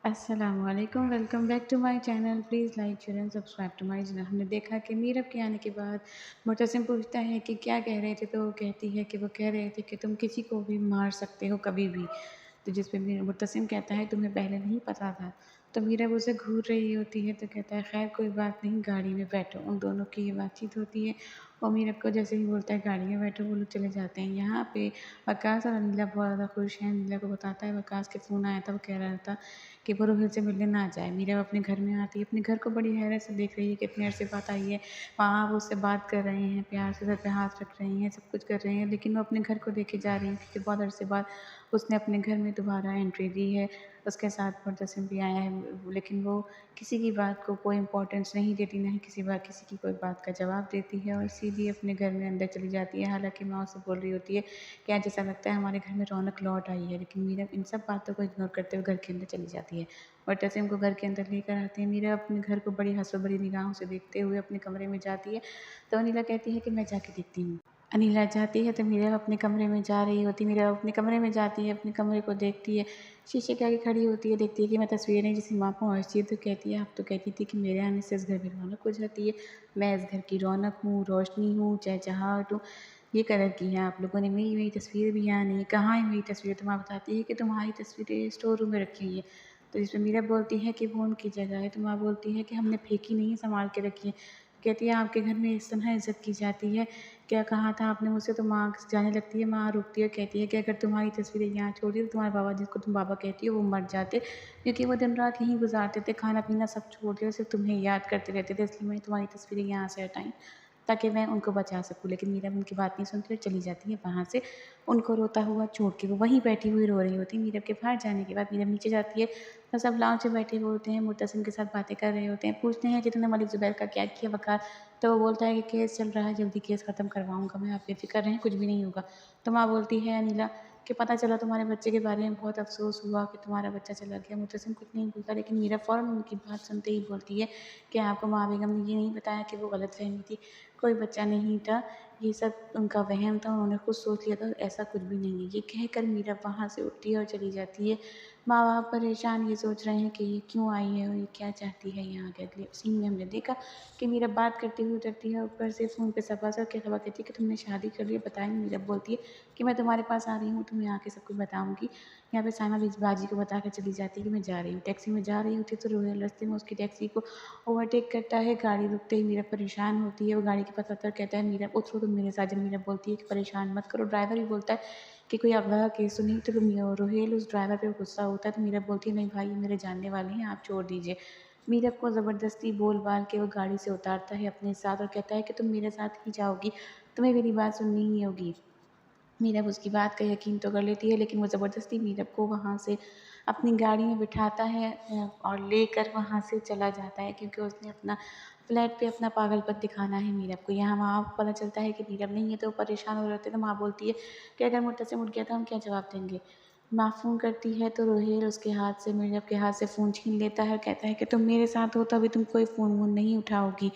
अस्सलामुअलैकुम, welcome back to my channel. Please like share and subscribe to my channel. हमने देखा कि मीरब के आने के बाद मुअत्तसिम पूछता है कि क्या कह रहे थे, तो वो कहती है कि वो कह रहे थे कि तुम किसी को भी मार सकते हो कभी भी। तो जिस पे मुअत्तसिम कहता है तुम्हें पहले नहीं पता था। तो मीरब उसे घूर रही होती है तो कहता है खैर कोई बात नहीं, गाड़ी में बैठो। उन दोनों की ये बातचीत होती है और मीरब को जैसे ही बोलता है गाड़ी में बैठो, वो लोग चले जाते हैं। यहाँ पे वकास और अनिला बहुत ज़्यादा खुश हैं। अनिला को बताता है वकास के फ़ोन आया था, वो कह रहा था कि वो रोहित से मिलने ना जाए। मीरा अपने घर में आती है, अपने घर को बड़ी हैरत से देख रही है, कितनी अरसे बाद आई है। वहाँ वो उससे बात कर रहे हैं, प्यार से सर पे हाथ रख रहे हैं, सब कुछ कर रहे हैं, लेकिन वो अपने घर को देखे जा रही है क्योंकि बहुत अरसे बाद उसने अपने घर में दोबारा एंट्री दी है। उसके साथ मुर्तसिम भी आया है, लेकिन वो किसी की बात को कोई इम्पोर्टेंस नहीं देती, ना ही किसी की कोई बात का जवाब देती है और सीधी अपने घर में अंदर चली जाती है। हालाँकि माँ उससे बोल रही होती है कि आज ऐसा लगता है हमारे घर में रौनक लौट आई है, लेकिन मीरा इन सब बातों को इग्नोर करते हुए घर के अंदर चली जाती है। मुर्तसिम को घर के अंदर लेकर आते हैं। मीरा अपने घर को बड़ी हंसो-भरी निगाहों से देखते हुए अपने कमरे में जाती है, तो अनिला कहती है कि मैं जाके देखती हूँ। अनिला जाती है तो मीरा अपने कमरे में जा रही होती है। मीरा अपने कमरे में जाती है, अपने कमरे को देखती है, शीशे के आगे खड़ी होती है, देखती है कि मैं तस्वीरें जैसे वहाँ पहुँचती है तो कहती है आप तो कहती थी कि मेरे आने से इस घर में रौनक हो जाती है। मैं इस घर की रौनक हूँ, रोशनी हूँ, चहचहाहट हूँ। ये कलर की है आप लोगों ने, मेरी तस्वीर भी यहाँ नहीं है, कहाँ है मेरी तस्वीर? तो माँ बताती है कि तुम्हारी तस्वीरें स्टोर रूम में रखी हुई है। तो जिसमें मीरा बोलती है कि वो उनकी जगह है, तो माँ बोलती है कि हमने फेंकी नहीं है, संभाल के रखी है। कहती है आपके घर में इस तरह इज़्ज़त की जाती है, क्या कहा था आपने मुझसे? तो माँ जाने लगती है, माँ रुकती है, कहती है कि अगर तुम्हारी तस्वीरें यहाँ छोड़ दी तो तुम्हारे बाबा जिसको तुम बाबा कहती हो वो मर जाते, क्योंकि वो दिन रात यहीं गुजारते थे, खाना-पीना सब छोड़ दिया, सिर्फ़ तुम्हें याद करते रहते थे, इसलिए मैंने तुम्हारी तस्वीरें यहाँ से हटाई ताकि मैं उनको बचा सकूँ। लेकिन मीरा उनकी बात नहीं सुनती और चली जाती है वहाँ से, उनको रोता हुआ छोड़ के। वो वहीं बैठी हुई रो रही होती है। मीरा के बाहर जाने के बाद मीरा नीचे जाती है, तो सब लाउंज में बैठे हुए होते हैं, मुर्तसिम के साथ बातें कर रहे होते हैं, पूछते हैं कि तूने मलिक ज़ुबैर का क्या किया वक़ार? तो वो बोलता है कि केस चल रहा है, जल्दी केस ख़त्म करवाऊँगा मैं, आप बेफ़िक्र रहें, कुछ भी नहीं होगा। तो माँ बोलती है अनिला कि पता चला तुम्हारे बच्चे के बारे में बहुत अफ़सोस हुआ कि तुम्हारा बच्चा चला गया। मुर्तसिम कुछ नहीं बोलता, लेकिन मीरा फ़ौरन उनकी बात सुनते ही बोलती है कि आपको माँ बेगम ने ये नहीं बताया कि वो गलतफ़हमी थी, कोई बच्चा नहीं था, ये सब उनका वहम था, उन्होंने खुद सोच लिया था, ऐसा कुछ भी नहीं है। ये कहकर मीरा वहाँ से उठती है और चली जाती है। माँ-बाप परेशान, ये सोच रहे हैं कि ये क्यों आई है और ये क्या चाहती है यहाँ के। अगले सीन में हमने देखा कि मीरा बात करती हुई उतरती है ऊपर से, फ़ोन पे सबाज़ के खबर कहती है कि तुमने शादी कर ली है, बताया नहीं। मीरा बोलती है कि मैं तुम्हारे पास आ रही हूँ, तुम्हें आके सब कुछ बताऊँगी। यहाँ पे साइमा बाजी को बता के चली जाती है कि मैं जा रही हूँ। टैक्सी में जा रही होती है तो रोहिल रास्ते में उसकी टैक्सी को ओवरटेक करता है। गाड़ी रुकते ही मीरा परेशान होती है, वो गाड़ी के पास आता है और कहता है मीरा उतरो तुम मेरे साथ। जब मीरा बोलती है कि परेशान मत करो, ड्राइवर भी बोलता है कि कोई अगवा का केस तो नहीं, तो रोहेल उस ड्राइवर पे गुस्सा होता है, तो मीरा बोलती है नहीं भाई ये मेरे जानने वाले हैं, आप छोड़ दीजिए। मीरब को ज़बरदस्ती बोल-बाल के वो गाड़ी से उतारता है अपने साथ और कहता है कि तुम मेरे साथ ही जाओगी, तुम्हें मेरी बात सुननी ही होगी। मीरब उसकी बात का यकीन तो कर लेती है, लेकिन वो ज़बरदस्ती मीरब को वहाँ से अपनी गाड़ी में बिठाता है और लेकर वहाँ से चला जाता है, क्योंकि उसने अपना फ्लैट पे अपना पागलपन दिखाना है मीरब को। यहाँ माँ को पता चलता है कि मीरब नहीं है, तो वो परेशान हो रहे होते हैं, तो माँ बोलती है कि अगर मुर्तसिम उठ गया तो हम क्या जवाब देंगे? माँ फ़ोन करती है तो रोहेल उसके हाथ से, मीरब के हाथ से फ़ोन छीन लेता है और कहता है कि तुम मेरे साथ हो तो अभी तुम कोई फ़ोन-वोन नहीं उठाओगी।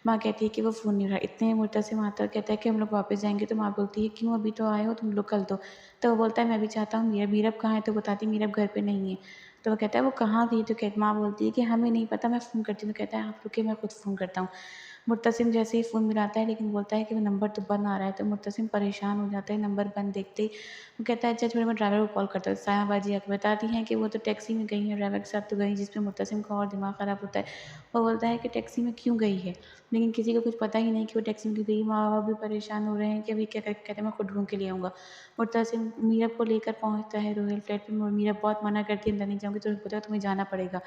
माँ कहती है कि वो फ़ोन नहीं उठा इतने में मुर्तसिम आता है और कहता है कि हम लोग वापस जाएँगे, तो माँ बोलती है क्यों, अभी तो आए हो, तुम लोग कल तो। तो वो बोलता है मैं भी चाहता हूँ, मीरब कहाँ है? तो बताती है मीरब घर पे नहीं है। तो वो कहता है वो कहाँ गई? तो माँ बोलती है कि हमें नहीं पता, मैं फ़ोन करती हूँ। तो कहता है आप रुकिए, मैं खुद फ़ोन करता हूँ। मुर्तसिम जैसे ही फ़ोन मिलाता है, लेकिन बोलता है कि वो नंबर तो बंद आ रहा है, तो मुर्तसिम परेशान हो जाता है नंबर बंद देखते ही। वो कहता है अच्छा छोड़ो, मैं ड्राइवर को कॉल करता हूँ। साया बाजी आके बताती हैं कि वो तो टैक्सी में गई हैं, ड्राइवर के साथ तो गई, जिसमें मुर्तसिम का और दिमाग ख़राब होता है। वो बोलता है कि टैक्सी में क्यों गई है? लेकिन किसी को कुछ पता ही नहीं कि वो टैक्सी में क्यों गई। माँ-बाप भी परेशान हो रहे हैं कि अभी क्या करें? कहते हैं मैं खुद ढूँढ के ले आऊँगा। मुर्तसिम मीरब को लेकर पहुँचता है रोहिल फ्लैट पे। मीरब बहुत मना करती है अंदर नहीं जाऊँगी, तो बोलता है तुम्हें जाना पड़ेगा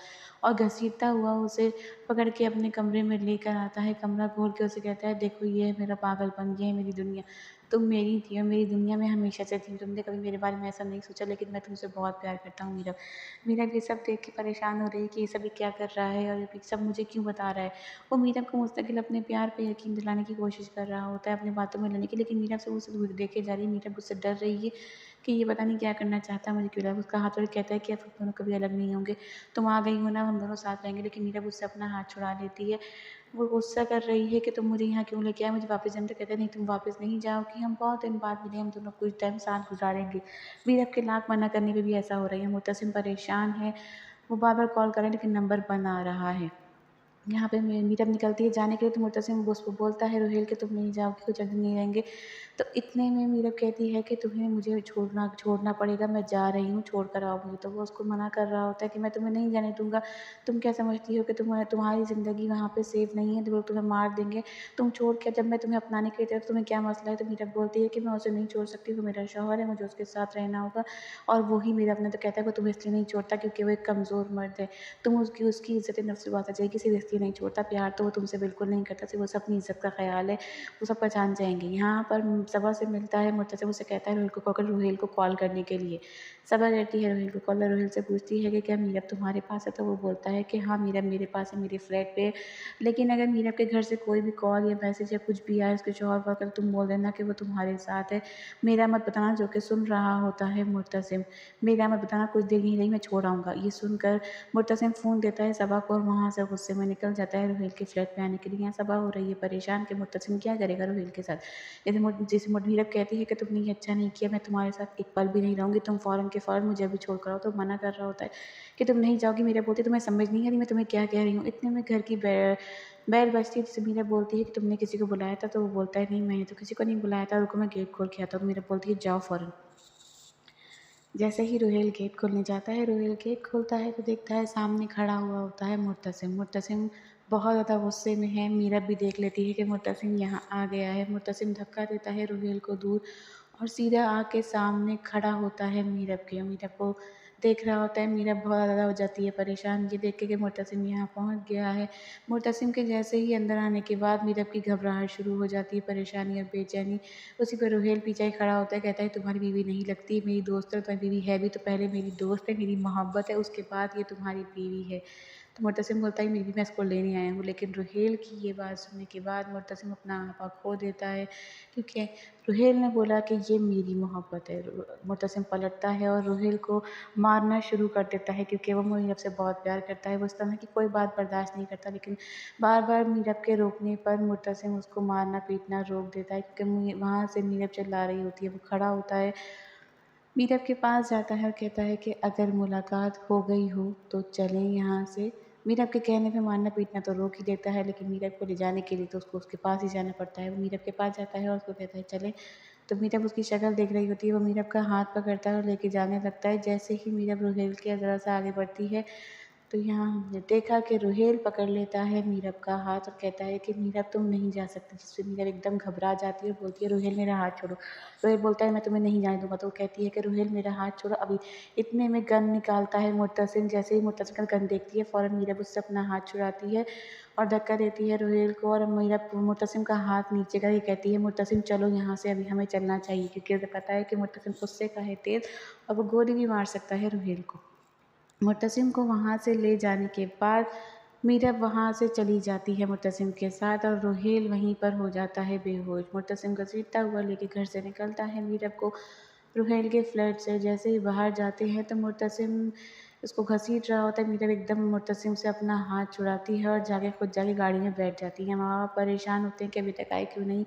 और घसीटता हुआ उसे पकड़ के अपने कमरे में लेकर आता है। कमरा खोल के उसे कहता है देखो ये है मेरा पागलपन, ये है मेरी दुनिया। तुम मेरी थी और मेरी दुनिया में हमेशा से थी। तुमने कभी मेरे बारे में ऐसा नहीं सोचा, लेकिन मैं तुमसे बहुत प्यार करता हूँ मीरब। मीरब ये सब देख के परेशान हो रही है कि ये सभी क्या कर रहा है और ये सब मुझे क्यों बता रहा है। वो मीरब को मुस्तकिल अपने प्यार पे यकीन दिलाने की कोशिश कर रहा होता है, अपनी बातों में लाने की, लेकिन मीरब से उसे दूर देखे जा रही है। मीरब उससे डर रही है कि ये पता नहीं क्या करना चाहता है, मुझे क्यों लगा। उसका हाथ पकड़ के कहता है कि अब हम दोनों कभी अलग नहीं होंगे, तुम आ गई हो ना, हम दोनों साथ रहेंगे। लेकिन मीरब उससे अपना हाथ छुड़ा लेती है। वो गुस्सा कर रही है कि तुम मुझे यहाँ क्यों लेके आए, मुझे वापस जाना। तो कहते हैं नहीं तुम वापस नहीं जाओगी, हम बहुत दिन बाद मिले, हम दोनों कुछ टाइम साथ गुजारेंगे। मीरब के लाख मना करने पे भी ऐसा हो रही है। मुर्तसिम परेशान है, वो बार बार कॉल कर रहे हैं लेकिन नंबर बंद आ रहा है। यहाँ पे मीरब निकलती है जाने के लिए तो मुर्तसिम उसको बोलता है रुहेल कि तुम नहीं जाओगी, कुछ जल्दी नहीं रहेंगे। तो इतने में मीरब कहती है कि तुम्हें मुझे छोड़ना पड़ेगा, मैं जा रही हूँ, छोड़ कर आओ मुझे। तो वो उसको मना कर रहा होता है कि मैं तुम्हें नहीं जाने दूँगा, तुम क्या समझती हो कि तुम्हारी ज़िंदगी वहाँ पे सेफ़ नहीं है, तो वो तुम्हें मार देंगे, तुम छोड़ के जब मैं तुम्हें अपनाने के लिए तैयार, तुम्हें क्या मसला है? तो मीरब बोलती है कि मैं उसे नहीं छोड़ सकती, वो मेरा शौहर है, मुझे उसके साथ रहना होगा। और वो ही मीरब ने तो कहता है वो तुम्हें इसलिए नहीं छोड़ता क्योंकि वो एक कमज़ोर मर्द है, तुम उसकी इज़्ज़त नफ्स पे बात आ जाएगी, सिर्फ इसलिए नहीं छोड़ता, प्यार तो वो तुमसे बिल्कुल नहीं करता, सिर्फ उसे अपनी इज़्ज़त का ख़्याल है, वो सब पहचान जाएँगे। यहाँ पर सबा से मिलता है मुर्तज़िम, उसे कहता है रुहेल को कॉल करने के लिए। सबा करती है रुहेल को कॉल और रुहेल से पूछती है कि क्या मीरब तुम्हारे पास है? तो वो बोलता है कि हाँ, मीरब मेरे पास है, मेरे फ्लैट पे है। लेकिन अगर मीरब के घर से कोई भी कॉल या मैसेज या कुछ भी आए उसके शौहर का, तो तुम बोल देना कि वो तुम्हारे साथ है, मेरा मत बताना। जो कि सुन रहा होता है मुर्तज़िम, मेरा मत बताना, कुछ देर ही नहीं मैं छोड़ आऊँगा। ये सुनकर मुर्तसिम फ़ोन देता है सबा को और वहाँ से गुस्से में निकल जाता है रुहेल के फ्लैट पे आने के लिए। यहाँ सबा हो रही है परेशान कि मुर्तसिम क्या करेगा रुहेल के साथ। जैसे मीरब कहती है कि तुमने ये अच्छा नहीं किया, मैं तुम्हारे साथ एक पल भी नहीं रहूँगी, तुम फ़ौरन के फ़ौरन मुझे अभी छोड़ कर आओ। तो मना कर रहा होता है कि तुम नहीं जाओगी। मीरब बोलती है तुम्हें समझ नहीं आ रही मैं तुम्हें क्या कह रही हूँ। इतने में घर की बेल बजती है जिससे मीरब बोलती है कि तुमने किसी को बुलाया था? तो वो बोलता है नहीं, मैंने तो किसी को नहीं बुलाया था, रुको मैं गेट खोल के आता हूँ। मीरब बोलती है जाओ फ़ौरन। जैसे ही रुहेल गेट खोलने जाता है, रुहेल गेट खोलता है तो देखता है सामने खड़ा हुआ होता है मुर्तसिम। मुर्तसिम बहुत ज़्यादा गुस्से में है। मीरब भी देख लेती है कि मुर्तसिम यहाँ आ गया है। मुर्तसिम धक्का देता है रुहेल को दूर और सीधा आके सामने खड़ा होता है मीरब के। मीरब को देख रहा होता है। मीरब बहुत ज़्यादा हो जाती है परेशान ये देख के कि मुर्तसिम यहाँ पहुँच गया है। मुर्तसिम के जैसे ही अंदर आने के बाद मीरब की घबराहट शुरू हो जाती है, परेशानी और बेचैनी। उसी पर रुहेल पीछे ही खड़ा होता है, कहता है तुम्हारी बीवी नहीं लगती, मेरी दोस्त है। तुम्हारी बीवी है भी तो पहले मेरी दोस्त है, मेरी मोहब्बत है, उसके बाद ये तुम्हारी बीवी है। तो मुर्तसिम बोलता है मेरी भी, मैं इसको लेने आया हूँ। लेकिन रुहेल की ये बात सुनने के बाद मुर्तसिम अपना आपा खो देता है क्योंकि रुहेल ने बोला कि ये मेरी मोहब्बत है। मुर्तसिम पलटता है और रुहेल को मारना शुरू कर देता है क्योंकि वो मीरब से बहुत प्यार करता है। वो इस तरह की कोई बात बर्दाश्त नहीं करता, लेकिन बार बार मीरब के रोकने पर मुर्तसिम उसको मारना पीटना रोक देता है क्योंकि वहाँ से मीरब चिल्ला रही होती है। वो खड़ा होता है, मीरब के पास जाता है और कहता है कि अगर मुलाकात हो गई हो तो चलें यहाँ से। मीरब के कहने पे मारना पीटना तो रोक ही देता है, लेकिन मीरब को ले जाने के लिए तो उसको उसके पास ही जाना पड़ता है। वो मीरब के पास जाता है और उसको कहता है चलें। तो मीरब उसकी शक्ल देख रही होती है, वो मीरब का हाथ पकड़ता है और लेके जाने लगता है। जैसे ही मीरब रुहेल के ज़रा सा आगे बढ़ती है तो यहाँ हमने देखा कि रुहेल पकड़ लेता है मीरब का हाथ और कहता है कि मीरब तुम नहीं जा सकती। जिससे मीरब एकदम घबरा जाती है और बोलती है रुहेल मेरा हाथ छोड़ो। रुहेल बोलता है मैं तुम्हें नहीं जाने दूँगा। तो वो कहती है कि रुहेल मेरा हाथ छोड़ो अभी। इतने में गन निकालता है मुर्तसिम। जैसे ही मुर्तसिम का गन देखती है फ़ौरन मीरब उससे अपना हाथ छुड़ाती है और धक्का देती है रुहेल को और मीरब मुर्तसिम का हाथ नीचे करके कहती है मुर्तसिम चलो यहाँ से, अभी हमें चलना चाहिए। क्योंकि उसे पता है कि मुर्तसिम गुस्से का है तेज़ और वो गोली भी मार सकता है रुहेल को। मुर्तसिम को वहाँ से ले जाने के बाद मीरब वहाँ से चली जाती है मुर्तसिम के साथ और रुहेल वहीं पर हो जाता है बेहोश। मुर्तसिम घसीटता हुआ लेके घर से निकलता है मीरब को रुहेल के फ्लैट से। जैसे ही बाहर जाते हैं तो मुर्तसिम उसको घसीट रहा होता है। मीरब एकदम मुर्तसिम से अपना हाथ छुड़ाती है और खुद जाके गाड़ी में बैठ जाती है। माँ बाप परेशान होते हैं कि अभी तक आए क्यों नहीं।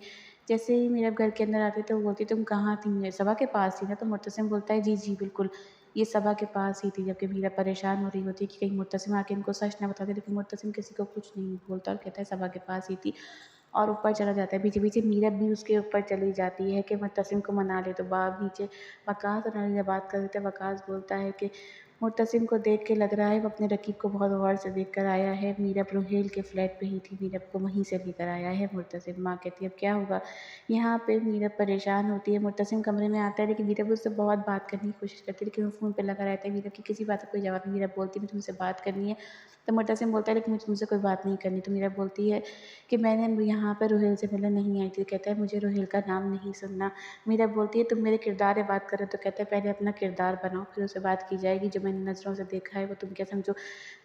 जैसे ही मीरब घर के अंदर आती है तो वो बोलती तुम कहाँ थी? सबा के पास थी ना? तो मुर्तसिम बोलता है जी जी बिल्कुल, ये सबा के पास ही थी। जबकि मीरब परेशान हो रही होती है कि कहीं मुर्तसिम आके इनको सच ना बता दे, लेकिन मुर्तसिम किसी को कुछ नहीं बोलता और कहता है सबा के पास ही थी और ऊपर चला जाता है। पीछे-पीछे मीरब भी उसके ऊपर चली जाती है कि मुर्तसिम को मना ले। तो नीचे वकास और नलीजा बात कर रहे थे। वकास बोलता है कि मुर्तसिम को देख के लग रहा है वो अपने रकीब को बहुत गौर से देख कर आया है। मीरब रुहेल के फ्लैट पे ही थी, मीरब को वहीं से लेकर आया है मुर्तसिम। माँ कहती है अब क्या होगा? यहाँ पे मीरब परेशान होती है। मुर्तसिम कमरे में आता है लेकिन मीरब उससे बहुत बात करने की कोशिश करती है, लेकिन वो फ़ोन पे लगा रहता है। मीरब की किसी बात का कोई जवाब नहीं। मीरब बोलती है मुझे तुमसे बात करनी है। तो मुर्तसिम बोलता है लेकिन मुझे तुमसे कोई बात नहीं करनी। तो मीरब बोलती है कि मैंने यहाँ पर रुहेल से मिलने नहीं आई थी। कहता है मुझे रुहेल का नाम नहीं सुनना। मीरब बोलती है तुम मेरे किरदार से बात कर रहे हो? तो कहता है पहले अपना किरदार बनाओ फिर उससे बात की जाएगी। जो मैंने नज़रों से देखा है वो तुम क्या समझो,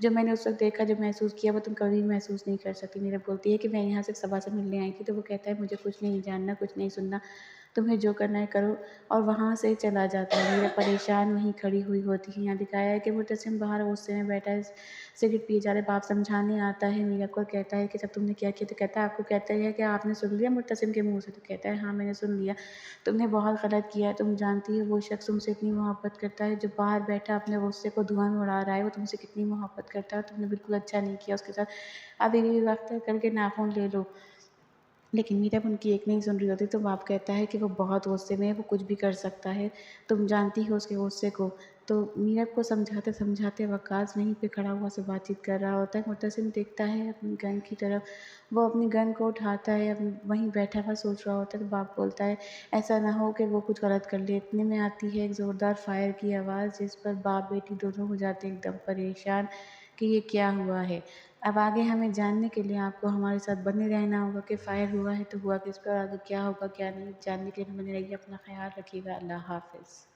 जो मैंने उस वक्त देखा, जो महसूस किया वो तुम कभी भी महसूस नहीं कर सकती। मीरब बोलती है कि मैं यहाँ सिर्फ सबा से मिलने आई थी। तो वो कहता है मुझे कुछ नहीं जानना, कुछ नहीं सुनना। तुम्हें जो करना है करो, और वहाँ से चला जाता है। मीरा परेशान वहीं खड़ी हुई होती है। यहाँ दिखाया है कि मुर्तसिम बाहर गुस्से में बैठा है, सिगरेट पिए जा रहे। बाप समझाने आता है मीरा को, कहता है कि जब तुमने क्या किया, तो कहता है आपको, कहता है कि आपने सुन लिया मुर्तसिम के मुँह से, तो कहता है हाँ मैंने सुन लिया, तुमने बहुत गलत किया है। तुम जानती हो वो शख्स तुमसे इतनी मोहब्बत करता है, जो बाहर बैठा अपने गुस्से को धुआं में उड़ा रहा है, वो तुमसे कितनी मोहब्बत करता है, तुमने बिल्कुल अच्छा नहीं किया उसके साथ। अभी भी वक्त है, करके नाखून ले लो। लेकिन मीरा उनकी एक नहीं सुन रही होती, तो बाप कहता है कि वो बहुत गुस्से में है, वो कुछ भी कर सकता है, तुम जानती हो उसके गुस्से को। तो मीरा को समझाते-समझाते वक़ास वहीं पे खड़ा हुआ से बातचीत कर रहा होता है। मुर्तसिम देखता है अपनी गन की तरफ, वो अपनी गन को उठाता है, वहीं बैठा हुआ सोच रहा होता है। तो बाप बोलता है, ऐसा ना हो कि वो कुछ गलत कर ले। इतने में आती है एक ज़ोरदार फायर की आवाज़, जिस पर बाप-बेटी दोनों हो जाते हैं एकदम परेशान कि ये क्या हुआ है। अब आगे हमें जानने के लिए आपको हमारे साथ बने रहना होगा कि फ़ायर हुआ है तो हुआ किस पर, आगे क्या होगा क्या नहीं, जानने के लिए बने रहिए। अपना ख़्याल रखिएगा। अल्लाह हाफ़िज़।